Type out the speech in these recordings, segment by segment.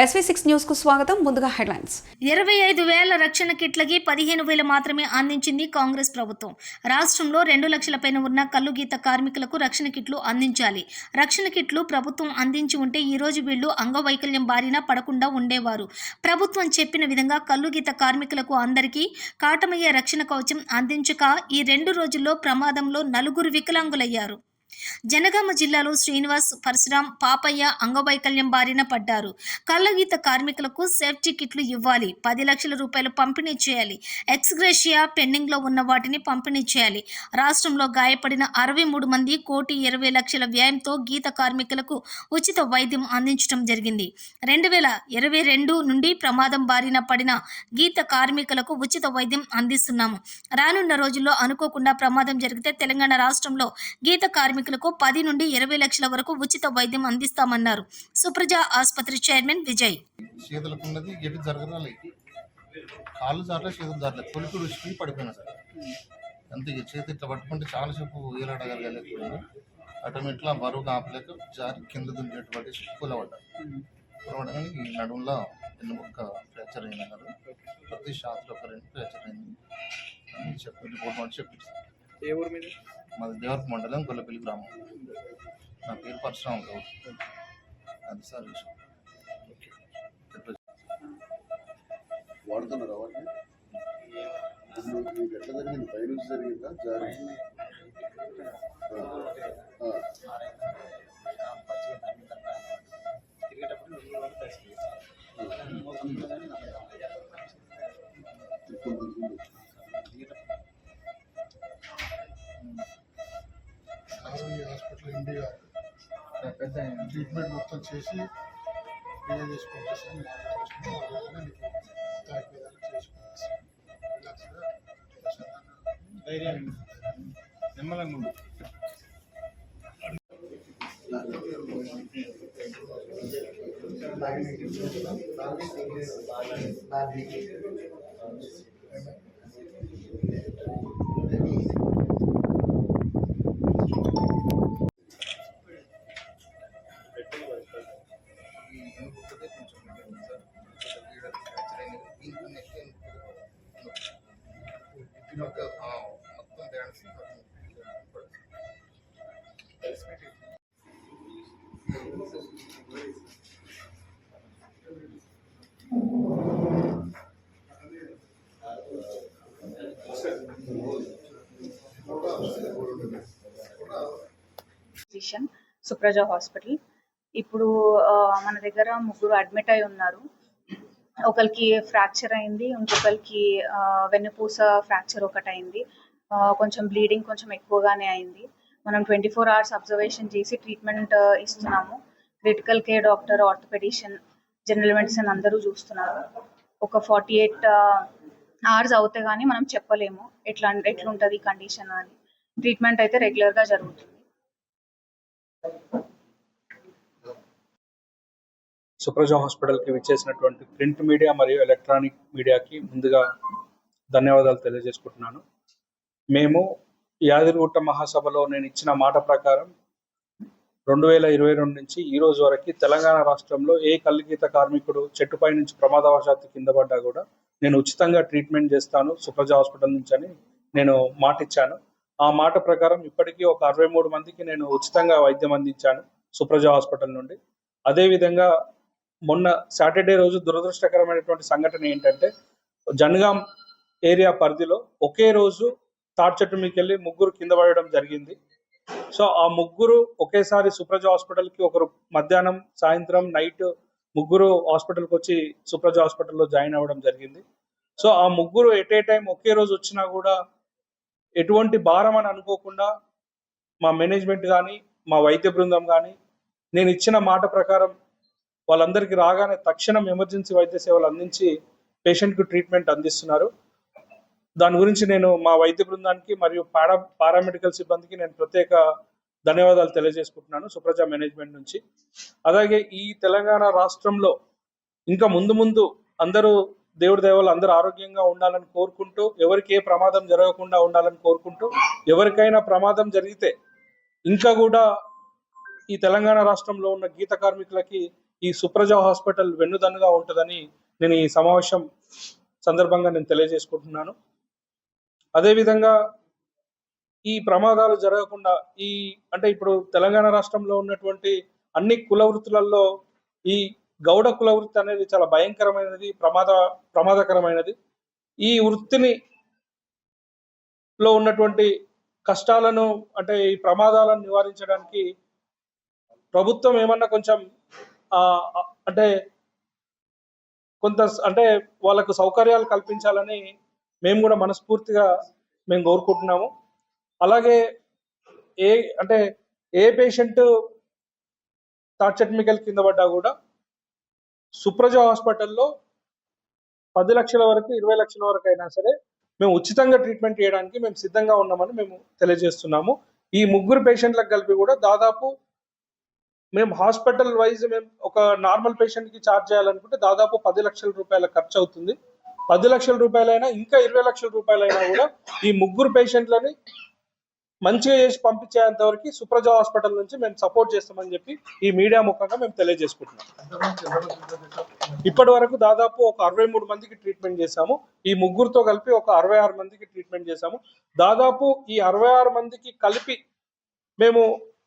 SV6 news కు స్వాగతం. ముందుగా హెడ్లైన్స్. 25,000 రక్షణ కిట్లకి 15,000 మాత్రమే అందించింది కాంగ్రెస్ ప్రభుత్వం. రాష్ట్రంలో 2 లక్షల పైన ఉన్న కల్లుగీత కార్మికులకు రక్షణ కిట్లు అందించాలి. రక్షణ కిట్లు ప్రభుత్వం అందించి ఉంటే ఈ రోజు వీళ్లు అంగవైకల్యం బారిన పడకుండా ఉండేవారు. ప్రభుత్వం చెప్పిన విధంగా కల్లుగీత కార్మికులకు అందరికీ కాటమయ్యే రక్షణ కవచం అందించక ఈ 2 రోజుల్లో ప్రమాదంలో 4 వికలాంగులయ్యారు. జనగామ జిల్లాలో శ్రీనివాస్, పరశురాం, పాపయ్య అంగవైకల్యం బారిన పడ్డారు. కళ్ళగీత కార్మికులకు సేఫ్టీ కిట్లు ఇవ్వాలి. 10 లక్షల రూపాయలు పంపిణీ చేయాలి. ఎక్స్గ్రేషియా పెండింగ్ లో ఉన్న వాటిని పంపిణీ చేయాలి. రాష్ట్రంలో గాయపడిన 63 మంది 1,20,00,000 వ్యయంతో గీత కార్మికులకు ఉచిత వైద్యం అందించడం జరిగింది. 2022 నుండి ప్రమాదం బారిన పడిన గీత కార్మికులకు ఉచిత వైద్యం అందిస్తున్నాము. రానున్న రోజుల్లో అనుకోకుండా ప్రమాదం జరిగితే తెలంగాణ రాష్ట్రంలో గీత కార్మికులకు 10 నుండి 20 లక్షల వరకు ఉచిత వైద్యం అందిస్తామన్నారు. సుప్రజ ఆసుపత్రి చైర్మన్ విజయ్. చేతులకున్నది ఎటు జరగరాలి, కాళ్ళు జారలే, చేతులు జారలేదు, కొలికుడు వచ్చి పడిపోయినా సార్. అంతే చేతి ఇట్లా పట్టుకుంటే చాలాసేపు ఏలాడగలగలేకపోయింది. ఆటోమేటిక్గా బరువుగా ఆపలేక జారి కింద దుంకేటువంటి కూలబడ్డాను. ఈ నడుములో వెన్నుముక్క ఫ్రాక్చర్ అయింది అన్నారు. ప్రతి షాత్లో ఒక 2 ఫ్రాక్చర్ అయింది అని చెప్పి రిపోర్ట్ మాట చెప్పింది సార్. ఏ ఊరు మీద? మాది దేవరపు మండలం గొల్లపల్లి గ్రామం. నా పేరు పరశురాం గౌడ్. అది సార్ విషయం. వాడుతున్నారా వాటిని? మీకు ఎట్లా జరిగింది? పైనుంచి జరిగిందా? జారి హాస్పిటల్ ఇండియా ట్రీట్మెంట్ మొత్తం చేసి క్లియర్ చేసుకుంటాను. నిమ్మలంగా ఉండు. మొత్తం డ్యాన్స్ సుప్రజ హాస్పిటల్. ఇప్పుడు మన దగ్గర 3 అడ్మిట్ అయి ఉన్నారు. ఒకరికి ఫ్రాక్చర్ అయింది, ఇంకొకరికి వెన్నుపూస ఫ్రాక్చర్ ఒకటి అయింది. కొంచెం బ్లీడింగ్ కొంచెం ఎక్కువగానే అయింది. మనం 24 hours అబ్జర్వేషన్ చేసి ట్రీట్మెంట్ ఇస్తున్నాము. Critical care doctor, orthopaedician, general medicine అందరూ చూస్తున్నారు. ఒక 48 hours అవుతే కానీ మనం చెప్పలేము ఎట్లుంటుంది కండిషన్ అని. ట్రీట్మెంట్ అయితే రెగ్యులర్గా జరుగుతుంది. సుప్రజ హాస్పిటల్కి విచ్చేసినటువంటి ప్రింట్ మీడియా మరియు ఎలక్ట్రానిక్ మీడియాకి ముందుగా ధన్యవాదాలు తెలియజేసుకుంటున్నాను. మేము యాదగిరిగుట్ట మహాసభలో నేను ఇచ్చిన మాట ప్రకారం 2022 నుంచి ఈ రోజు వరకు తెలంగాణ రాష్ట్రంలో ఏ కల్లుగీత కార్మికుడు చెట్టుపై నుంచి ప్రమాదవశాత్తు కింద పడ్డా కూడా నేను ఉచితంగా ట్రీట్మెంట్ చేస్తాను సుప్రజ హాస్పిటల్ నుంచి అని నేను మాట ఇచ్చాను. ఆ మాట ప్రకారం ఇప్పటికీ ఒక 63 మందికి నేను ఉచితంగా వైద్యం అందించాను సుప్రజ హాస్పిటల్ నుండి. అదేవిధంగా మొన్న సాటర్డే రోజు దురదృష్టకరమైనటువంటి సంఘటన ఏంటంటే, జనగాం ఏరియా పరిధిలో ఒకే రోజు తాటి చెట్టు మీకు వెళ్ళి 3 కింద పడడం జరిగింది. సో ఆ 3 ఒకేసారి సుప్రజ హాస్పిటల్కి, ఒకరు మధ్యాహ్నం, సాయంత్రం, నైట్ 3 హాస్పిటల్కి వచ్చి సుప్రజ హాస్పిటల్లో జాయిన్ అవ్వడం జరిగింది. సో ఆ 3 ఎట్ ఏ టైం ఒకే రోజు వచ్చినా కూడా ఎటువంటి భారం అని అనుకోకుండా మా మేనేజ్మెంట్ కానీ, మా వైద్య బృందం కానీ నేను ఇచ్చిన మాట ప్రకారం వాళ్ళందరికీ రాగానే తక్షణం ఎమర్జెన్సీ వైద్య సేవలు అందించి పేషెంట్కు ట్రీట్మెంట్ అందిస్తున్నారు. దాని గురించి నేను మా వైద్య బృందానికి మరియు పారామెడికల్ సిబ్బందికి నేను ప్రత్యేక ధన్యవాదాలు తెలియజేసుకుంటున్నాను సుప్రజ మేనేజ్మెంట్ నుంచి. అలాగే ఈ తెలంగాణ రాష్ట్రంలో ఇంకా ముందు అందరూ దేవుడి దయవల్ల అందరూ ఆరోగ్యంగా ఉండాలని కోరుకుంటూ, ఎవరికి ఏ ప్రమాదం జరగకుండా ఉండాలని కోరుకుంటూ, ఎవరికైనా ప్రమాదం జరిగితే ఇంకా కూడా ఈ తెలంగాణ రాష్ట్రంలో ఉన్న గీత కార్మికులకి ఈ సుప్రజ హాస్పిటల్ వెన్నుదన్నుగా ఉంటుందని నేను ఈ సమావేశం సందర్భంగా నేను తెలియజేసుకుంటున్నాను. అదేవిధంగా ఈ ప్రమాదాలు జరగకుండా అంటే ఇప్పుడు తెలంగాణ రాష్ట్రంలో ఉన్నటువంటి అన్ని కుల వృత్తులలో ఈ గౌడ కుల వృత్తి అనేది చాలా భయంకరమైనది, ప్రమాదకరమైనది. ఈ వృత్తిని లో ఉన్నటువంటి కష్టాలను అంటే ఈ ప్రమాదాలను నివారించడానికి ప్రభుత్వం ఏమన్నా కొంచెం అంటే అంటే వాళ్ళకు సౌకర్యాలు కల్పించాలని మేము కూడా మనస్ఫూర్తిగా మేము కోరుకుంటున్నాము. అలాగే ఏ పేషెంట్ తాడ్చట్ మిగల్ కింద పడ్డా కూడా సుప్రజ హాస్పిటల్లో 10 లక్షల వరకు 20 లక్షల వరకు అయినా సరే మేము ఉచితంగా ట్రీట్మెంట్ చేయడానికి మేము సిద్ధంగా ఉన్నామని మేము తెలియజేస్తున్నాము. ఈ 3 పేషెంట్లకు కలిపి కూడా దాదాపు మేము హాస్పిటల్ వైజ్ మేము ఒక నార్మల్ పేషెంట్కి ఛార్జ్ చేయాలనుకుంటే దాదాపు 10 లక్షల రూపాయల ఖర్చు అవుతుంది. 10 లక్షల రూపాయలైనా ఇంకా 20 లక్షల రూపాయలైనా కూడా ఈ 3 పేషెంట్లని మంచిగా చేసి పంపించేంత వరకు సుప్రజ హాస్పిటల్ నుంచి మేము సపోర్ట్ చేస్తామని చెప్పి ఈ మీడియా ముఖంగా మేము తెలియజేసుకుంటున్నాం. ఇప్పటి వరకు దాదాపు ఒక 63 మందికి ట్రీట్మెంట్ చేశాము. ఈ 3తో కలిపి ఒక 66 మందికి ట్రీట్మెంట్ చేశాము. దాదాపు ఈ 66 మందికి కలిపి మేము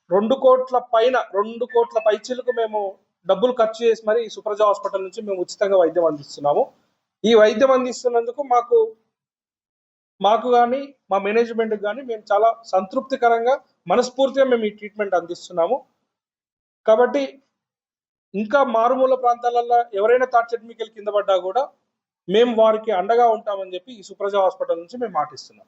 2 కోట్ల పైచిలకు మేము డబ్బులు ఖర్చు చేసి మరి ఈ సుప్రజ హాస్పిటల్ నుంచి మేము ఉచితంగా వైద్యం అందిస్తున్నాము. ఈ వైద్యం అందిస్తున్నందుకు మాకు కానీ మా మేనేజ్మెంట్ కానీ మేము చాలా సంతృప్తికరంగా మనస్ఫూర్తిగా మేము ఈ ట్రీట్మెంట్ అందిస్తున్నాము. కాబట్టి ఇంకా మారుమూల ప్రాంతాలలో ఎవరైనా తాడ్చట్ మిగల్ కింద పడ్డా కూడా మేము వారికి అండగా ఉంటామని చెప్పి ఈ సుప్రజ హాస్పిటల్ నుంచి మేము మాటిస్తున్నాం.